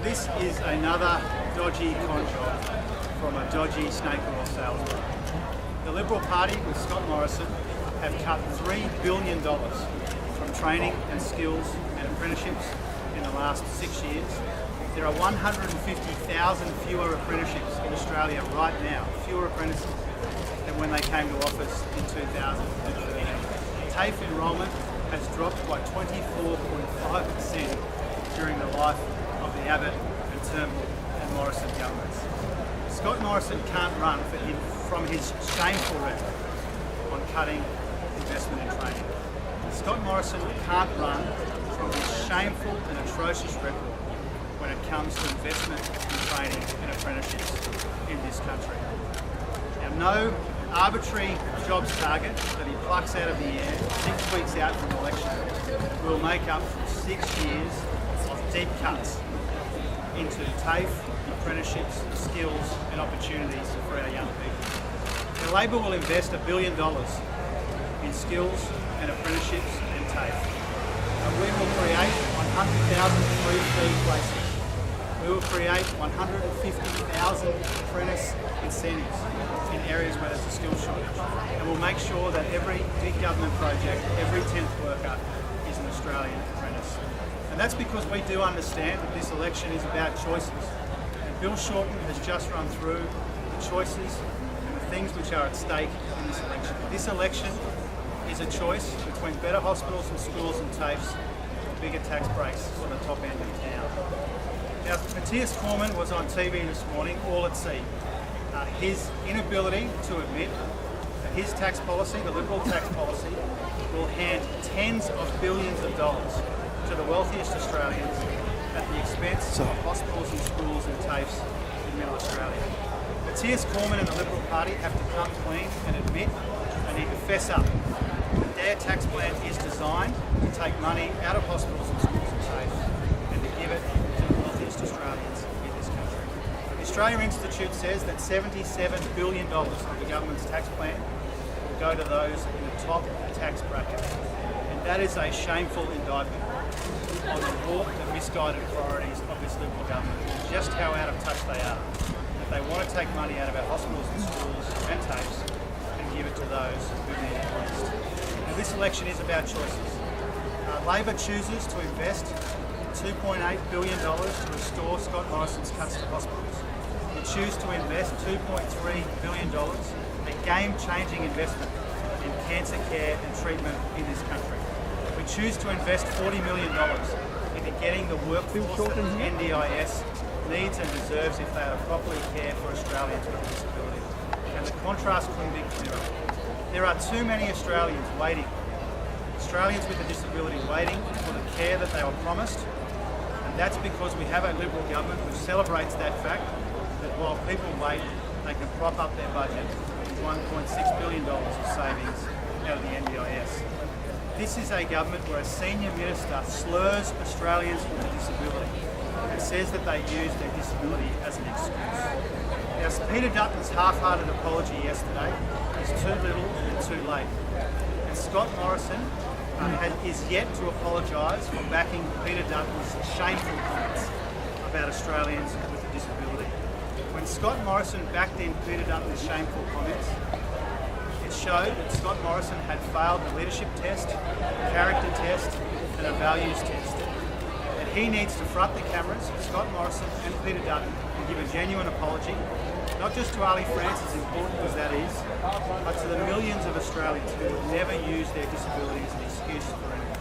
This is another dodgy con job from a dodgy snake oil salesman. The Liberal Party with Scott Morrison have cut $3 billion from training and skills and apprenticeships in the last 6 years. There are 150,000 fewer apprenticeships in Australia right now, fewer apprentices than when they came to office in 2013. TAFE enrolment has dropped by 24.5% during the life of the Abbott and Turnbull and Morrison governments. Scott Morrison can't run from his shameful record on cutting investment in training. Scott Morrison can't run from his shameful and atrocious record when it comes to investment in training and apprenticeships in this country. Now, no arbitrary jobs target that he plucks out of the air 6 weeks out from election will make up for 6 years of deep cuts into TAFE, apprenticeships, skills and opportunities for our young people. Now, Labor will invest $1 billion in skills and apprenticeships and TAFE. We will create 100,000 free fee places. We will create 150,000 apprentice incentives in areas where there's a skill shortage. And we'll make sure that every big government project, every 10th worker is an Australian apprentice. And that's because we do understand that this election is about choices. And Bill Shorten has just run through the choices and the things which are at stake in this election. This election is a choice between better hospitals and schools and TAFEs and bigger tax breaks for the top end of town. Now, Matthias Cormann was on TV this morning, all at sea. His inability to admit that his tax policy, the Liberal tax policy, will hand tens of billions of dollars to the wealthiest Australians at the expense of hospitals and schools and TAFEs in Middle Australia. Matthias Cormann and the Liberal Party have to come clean and admit they need to fess up. Their tax plan is designed to take money out of hospitals and schools and TAFEs and to give it to the wealthiest Australians in this country. The Australia Institute says that $77 billion of the government's tax plan will go to those in the top tax bracket. And that is a shameful indictment on the warped and misguided priorities of this Liberal government, and just how out of touch they are. That they want to take money out of our hospitals and schools and TAFEs and give it to those who need it most. Now, this election is about choices. Labor chooses to invest $2.8 billion to restore Scott Morrison's cuts to hospitals. We choose to invest $2.3 billion, a game-changing investment in cancer care and treatment in this country. We choose to invest $40 million into getting the workforce that the NDIS needs and deserves if they are to properly care for Australians with a disability. And the contrast couldn't be clearer. There are too many Australians waiting, Australians with a disability waiting for the care that they were promised. And that's because we have a Liberal government which celebrates that fact that while people wait, they can prop up their budget with $1.6 billion of savings out of the NDIS. This is a government where a senior minister slurs Australians with a disability and says that they use their disability as an excuse. Now, Peter Dutton's half-hearted apology yesterday is too little and too late. And Scott Morrison is yet to apologise for backing Peter Dutton's shameful comments about Australians with a disability. When Scott Morrison backed in Peter Dutton's shameful comments, it showed that Scott Morrison had failed the leadership test, the character test and a values test. And he needs to front the cameras, Scott Morrison and Peter Dutton, and give a genuine apology, not just to Ali France, as important as that is, but to the millions of Australians who would never use their disability as an excuse for anything.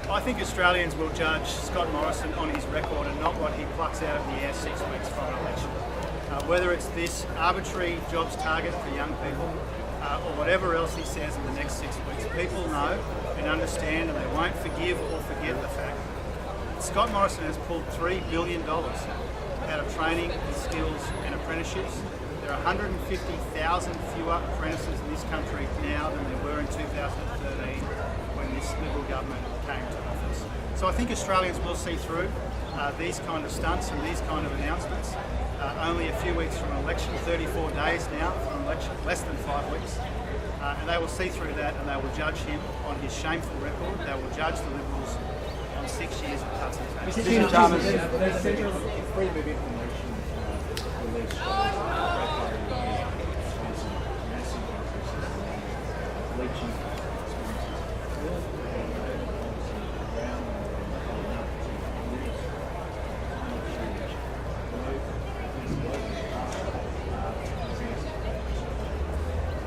I think Australians will judge Scott Morrison on his record and not what he plucks out of the air 6 weeks from an election. Whether it's this arbitrary jobs target for young people or whatever else he says in the next 6 weeks, people know and understand and they won't forgive or forget the fact that Scott Morrison has pulled $3 billion out of training and skills and apprenticeships. There are 150,000 fewer apprentices in this country now than there were in 2013 when this Liberal government came to office. So I think Australians will see through these kind of stunts and these kind of announcements. only a few weeks from an election, 34 days now from an election, less than 5 weeks. And they will see through that and they will judge him on his shameful record. They will judge the Liberals on 6 years of cuts and taxes. Mr. Chalmers. There's central freedom of information released massive leaching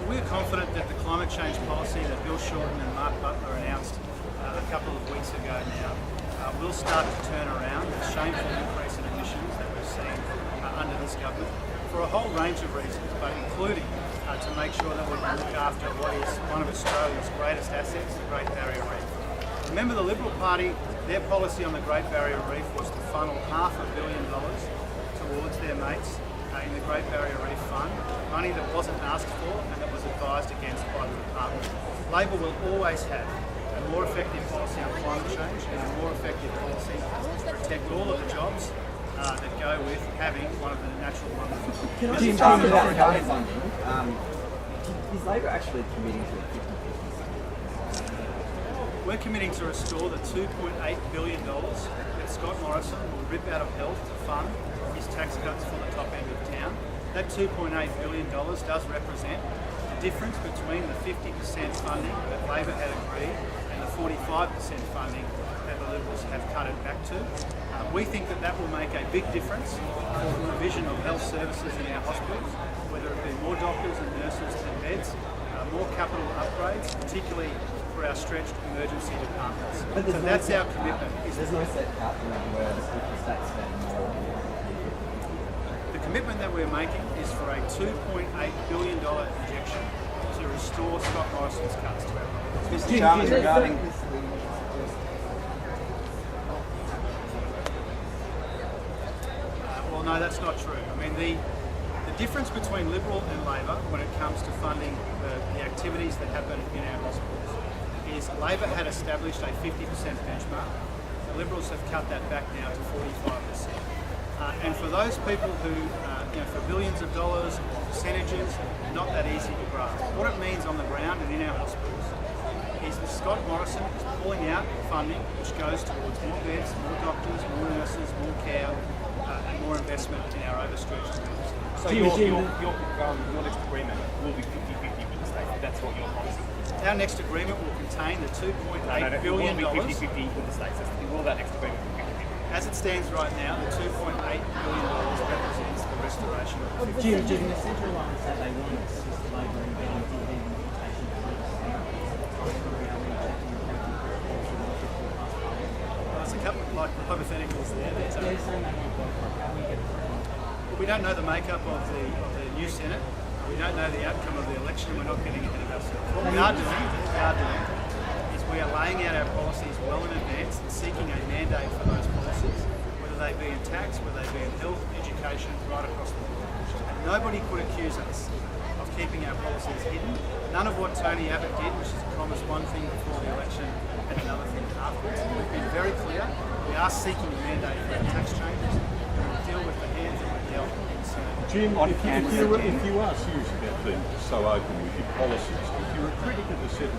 We're confident that the climate change policy that Bill Shorten and Mark Butler announced a couple of weeks ago now will start to turn around the shameful increase in emissions that we've seen under this government for a whole range of reasons, but including to make sure that we can look after what is one of Australia's greatest assets, the Great Barrier Reef. Remember, the Liberal Party, their policy on the Great Barrier Reef was to funnel $500 million towards their mates in the Great Barrier Reef Fund, money that wasn't asked for and that was advised against by the department. Labor will always have a more effective policy on climate change and a more effective policy to protect all of the jobs that go with having one of the natural wonders. Jim, talking about government funding, is Labor actually committing to a 50-50? We're committing to restore the $2.8 billion that Scott Morrison will rip out of health to fund his tax cuts for the top end of town. That $2.8 billion does represent the difference between the 50% funding that Labor had agreed and the 45% funding that the Liberals have cut it back to. We think that that will make a big difference for the provision of health services in our hospitals, whether it be more doctors and nurses and beds, more capital upgrades, particularly for our stretched emergency departments. So that's our commitment. There's no set cut where the states spend more. The commitment that we're making is for a $2.8 billion injection to restore Scott Morrison's cuts to our hospitals. Mr. Chalmers, regarding Well, no, that's not true. I mean, the difference between Liberal and Labor when it comes to funding the activities that happen in our hospitals is Labor had established a 50% benchmark. The Liberals have cut that back now to 45%. And for those people who, for billions of dollars or percentages, not that easy to grasp. What it means on the ground and in our hospitals is that Scott Morrison is pulling out funding which goes towards more beds, more doctors, more nurses, more care, and more investment in our overstretched schools. So your next agreement will be 50-50 with the state. That's what you're promising. Our next agreement will contain the $2.8 billion. It will be 50-50 with the states. Will that next agreement be 50-50? As it stands right now, the $2.8 billion represents the restoration of the Jim, the central line said they want to assist Labor in getting DD implementation There's a couple of hypotheticals there. We don't know the makeup of the new Senate. We don't know the outcome of the election. We're not getting ahead of ourselves. What we are doing is we are laying out our policies well in advance and seeking a mandate for those policies, whether they be in tax, whether they be in health, education, right across the board. And nobody could accuse us of keeping our policies hidden. None of what Tony Abbott did, which is to promise one thing before the election and another thing afterwards. We've been very clear. We are seeking a mandate for our tax changes. We will deal with the hands that we're dealt in Senate. Jim, if you are serious about being so open with your policies, if you're a critic of the $77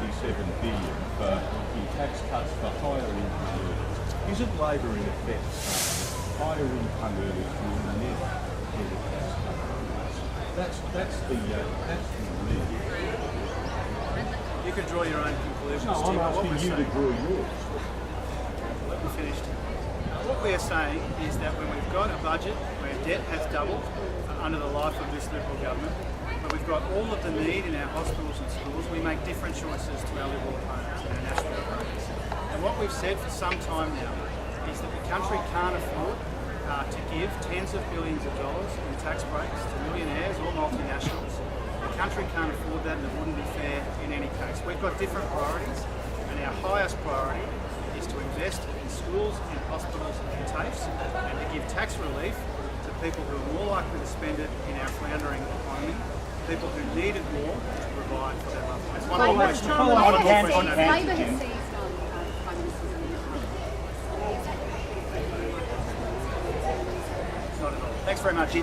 billion in tax cuts for higher income earners, isn't Labor in effect saying higher income earners will never get a tax cut? That's the need. You can draw your own conclusions. No, Jim, I'm but what asking we're you to saying- draw yours. Let me finish. What we are saying is that when we've got a budget where debt has doubled under the life of this Liberal government, when we've got all of the need in our hospitals and schools, we make different choices to our Liberal opponents and our national opponents. And what we've said for some time now is that the country can't afford to give tens of billions of dollars in tax breaks to millionaires or multinationals. The country can't afford that, and it wouldn't be fair in any case. We've got different priorities, and our highest priority is to invest in schools, in hospitals and TAFEs, and to give tax relief to people who are more likely to spend it in our floundering economy, people who need it more to provide for their loved ones. One more question. Labor has seized Prime Minister's Not at all. Thanks very much.